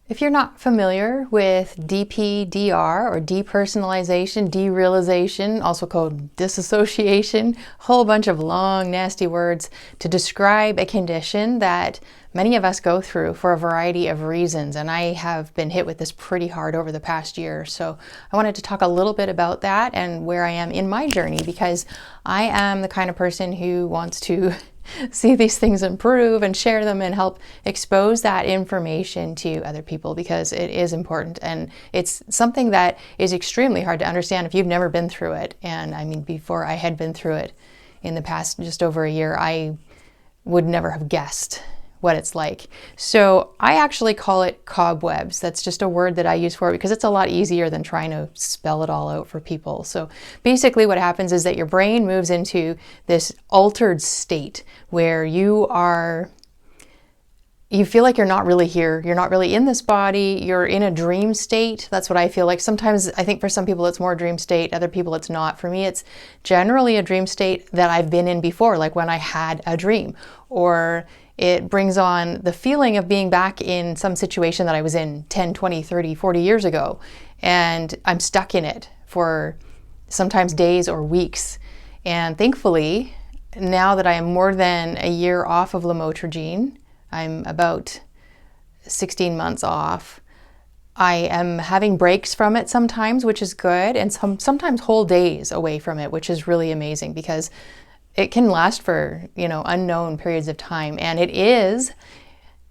If you're not familiar with DPDR or depersonalization, derealization, also called dissociation, a whole bunch of long, nasty words to describe a condition that many of us go through for a variety of reasons. And I have been hit with this pretty hard over the past year. So I wanted to talk a little bit about that and where I am in my journey, because I am the kind of person who wants to see these things improve and share them and help expose that information to other people, because it is important and it's something that is extremely hard to understand if you've never been through it. And I mean, before I had been through it in the past just over a year, I would never have guessed what it's like. So I actually call it cobwebs. That's just a word that I use for it because it's a lot easier than trying to spell it all out for people. So basically what happens is that your brain moves into this altered state where you feel like you're not really here. You're not really in this body. You're in a dream state. That's what I feel like. Sometimes I think for some people it's more a dream state. Other people it's not. For me, it's generally a dream state that I've been in before, like when I had a dream, or it brings on the feeling of being back in some situation that I was in 10, 20, 30, 40 years ago. And I'm stuck in it for sometimes days or weeks. And thankfully, now that I am more than a year off of lamotrigine, I'm about 16 months off, I am having breaks from it sometimes, which is good, and sometimes whole days away from it, which is really amazing because it can last for, unknown periods of time. And it is,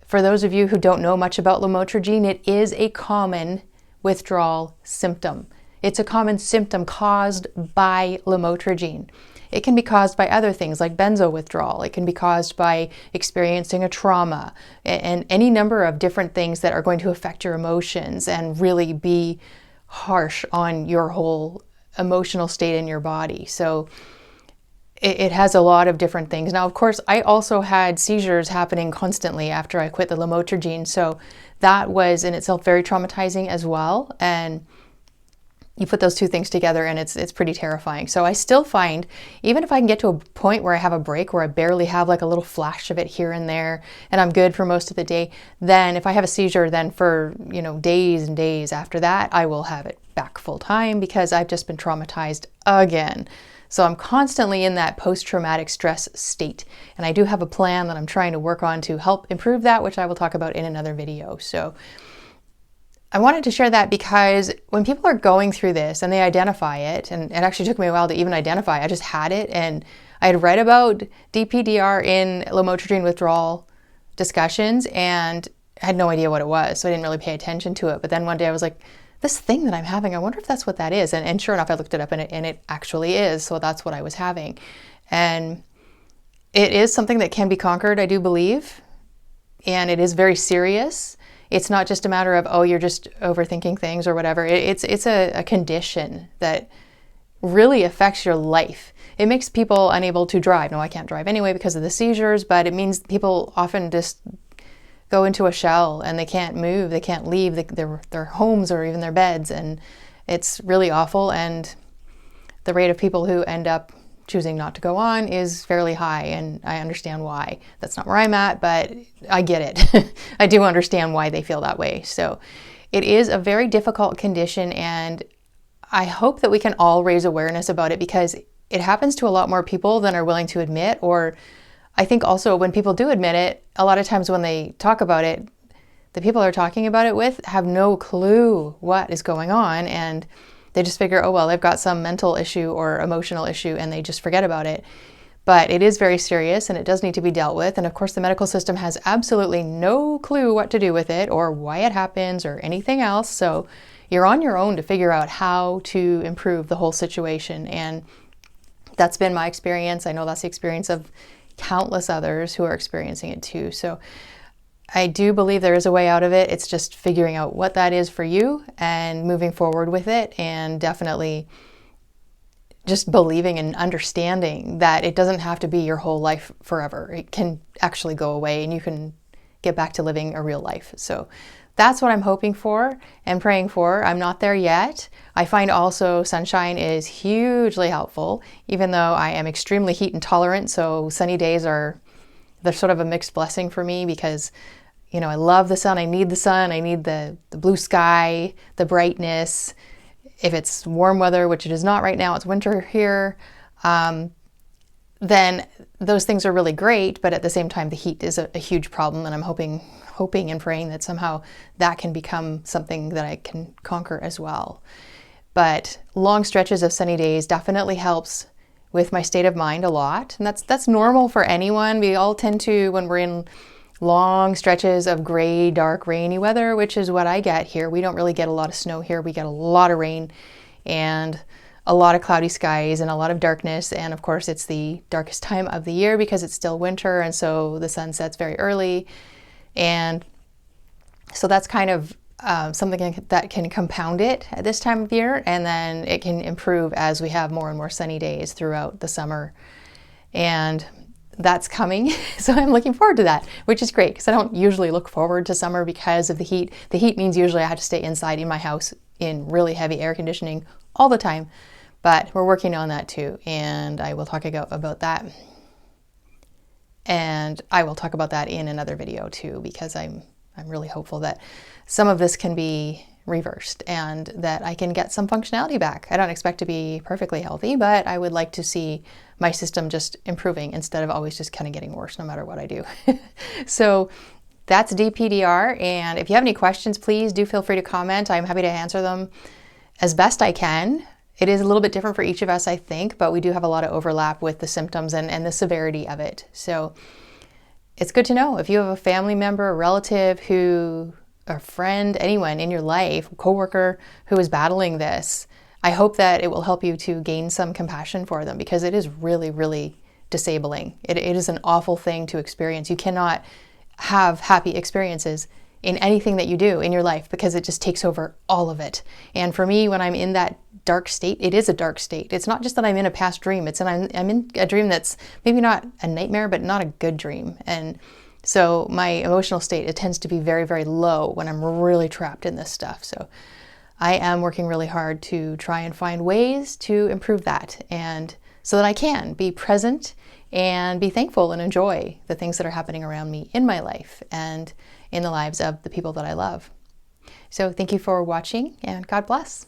for those of you who don't know much about lamotrigine, it is a common withdrawal symptom. It's a common symptom caused by lamotrigine. It can be caused by other things like benzo withdrawal. It can be caused by experiencing a trauma and any number of different things that are going to affect your emotions and really be harsh on your whole emotional state in your body. So it has a lot of different things. Now, of course, I also had seizures happening constantly after I quit the lamotrigine. So that was in itself very traumatizing as well. And you put those two things together and it's pretty terrifying. So I still find, even if I can get to a point where I have a break, where I barely have like a little flash of it here and there, and I'm good for most of the day, then if I have a seizure, then for, days and days after that, I will have it back full time because I've just been traumatized again. So I'm constantly in that post-traumatic stress state. And I do have a plan that I'm trying to work on to help improve that, which I will talk about in another video. So I wanted to share that because when people are going through this and they identify it, and it actually took me a while to even identify, I just had it, and I had read about DPDR in lamotrigine withdrawal discussions and had no idea what it was. So I didn't really pay attention to it. But then one day I was like, this thing that I'm having, I wonder if that's what that is. And sure enough, I looked it up and it actually is. So that's what I was having. And it is something that can be conquered, I do believe. And it is very serious. It's not just a matter of, oh, you're just overthinking things or whatever. It's a condition that really affects your life. It makes people unable to drive. No, I can't drive anyway because of the seizures, but it means people often just go into a shell and they can't move, they can't leave their homes or even their beds, and it's really awful. And the rate of people who end up choosing not to go on is fairly high, and I understand why. That's not where I'm at, but I get it. I do understand why they feel that way. So it is a very difficult condition, and I hope that we can all raise awareness about it because it happens to a lot more people than are willing to admit. Or I think also when people do admit it, a lot of times when they talk about it, the people they're talking about it with have no clue what is going on, and they just figure, oh, well, they've got some mental issue or emotional issue, and they just forget about it. But it is very serious, and it does need to be dealt with. And of course, the medical system has absolutely no clue what to do with it or why it happens or anything else. So you're on your own to figure out how to improve the whole situation. And that's been my experience. I know that's the experience of countless others who are experiencing it too. So I do believe there is a way out of it. It's just figuring out what that is for you and moving forward with it, and definitely just believing and understanding that it doesn't have to be your whole life forever. It can actually go away and you can get back to living a real life. So that's what I'm hoping for and praying for. I'm not there yet. I find also sunshine is hugely helpful, even though I am extremely heat intolerant. So sunny days they're sort of a mixed blessing for me because I love the sun. I need the sun. I need the blue sky, the brightness. If it's warm weather, which it is not right now, it's winter here, then those things are really great. But at the same time, the heat is a huge problem. And I'm hoping and praying that somehow that can become something that I can conquer as well. But long stretches of sunny days definitely helps with my state of mind a lot. And that's normal for anyone. We all tend to, when we're in long stretches of gray, dark, rainy weather, which is what I get here. We don't really get a lot of snow here. We get a lot of rain and a lot of cloudy skies and a lot of darkness. And of course, it's the darkest time of the year because it's still winter. And so the sun sets very early. And so that's kind of something that can compound it at this time of year. And then it can improve as we have more and more sunny days throughout the summer. And that's coming. So I'm looking forward to that, which is great because I don't usually look forward to summer because of the heat. The heat means usually I have to stay inside in my house in really heavy air conditioning all the time, but we're working on that too. And I will talk about that. And I will talk about that in another video too, because I'm really hopeful that some of this can be reversed and that I can get some functionality back. I don't expect to be perfectly healthy, but I would like to see my system just improving instead of always just kind of getting worse no matter what I do. So that's DPDR. And if you have any questions, please do feel free to comment. I'm happy to answer them as best I can. It is a little bit different for each of us, I think, but we do have a lot of overlap with the symptoms and the severity of it. So it's good to know if you have a family member, a relative a friend, anyone in your life, a coworker who is battling this, I hope that it will help you to gain some compassion for them because it is really, really disabling. It is an awful thing to experience. You cannot have happy experiences in anything that you do in your life because it just takes over all of it. And for me, when I'm in that dark state, it is a dark state. It's not just that I'm in a past dream. I'm in a dream that's maybe not a nightmare, but not a good dream. And so my emotional state, it tends to be very, very low when I'm really trapped in this stuff. So I am working really hard to try and find ways to improve that and so that I can be present and be thankful and enjoy the things that are happening around me in my life and in the lives of the people that I love. So thank you for watching and God bless.